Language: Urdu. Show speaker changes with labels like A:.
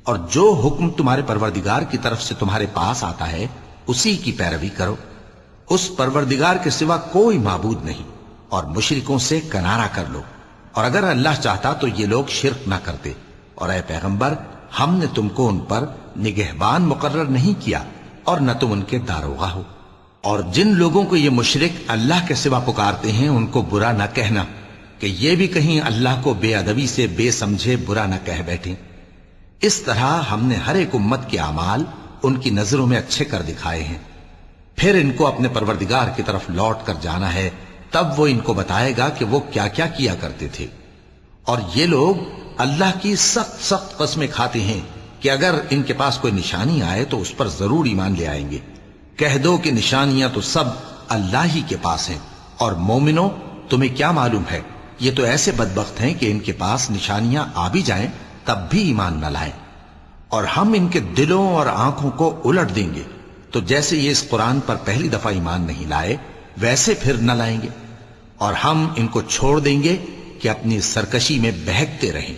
A: اور جو حکم تمہارے پروردگار کی طرف سے تمہارے پاس آتا ہے اسی کی پیروی کرو، اس پروردگار کے سوا کوئی معبود نہیں، اور مشرکوں سے کنارہ کر لو، اور اگر اللہ چاہتا تو یہ لوگ شرک نہ کرتے، اور اے پیغمبر ہم نے تم کو ان پر نگہبان مقرر نہیں کیا اور نہ تم ان کے داروغہ ہو۔ اور جن لوگوں کو یہ مشرک اللہ کے سوا پکارتے ہیں ان کو برا نہ کہنا کہ یہ بھی کہیں اللہ کو بے ادبی سے بے سمجھے برا نہ کہہ بیٹھیں۔ اس طرح ہم نے ہر ایک امت کے اعمال ان کی نظروں میں اچھے کر دکھائے ہیں، پھر ان کو اپنے پروردگار کی طرف لوٹ کر جانا ہے، تب وہ ان کو بتائے گا کہ وہ کیا کیا کیا کرتے تھے۔ اور یہ لوگ اللہ کی سخت سخت قسمیں کھاتے ہیں کہ اگر ان کے پاس کوئی نشانی آئے تو اس پر ضرور ایمان لے آئیں گے۔ کہہ دو کہ نشانیاں تو سب اللہ ہی کے پاس ہیں، اور مومنوں تمہیں کیا معلوم ہے، یہ تو ایسے بدبخت ہیں کہ ان کے پاس نشانیاں آ بھی جائیں تب بھی ایمان نہ لائیں، اور ہم ان کے دلوں اور آنکھوں کو الٹ دیں گے، تو جیسے یہ اس قرآن پر پہلی دفعہ ایمان نہیں لائے ویسے پھر نہ لائیں گے، اور ہم ان کو چھوڑ دیں گے کہ اپنی سرکشی میں بہکتے رہیں۔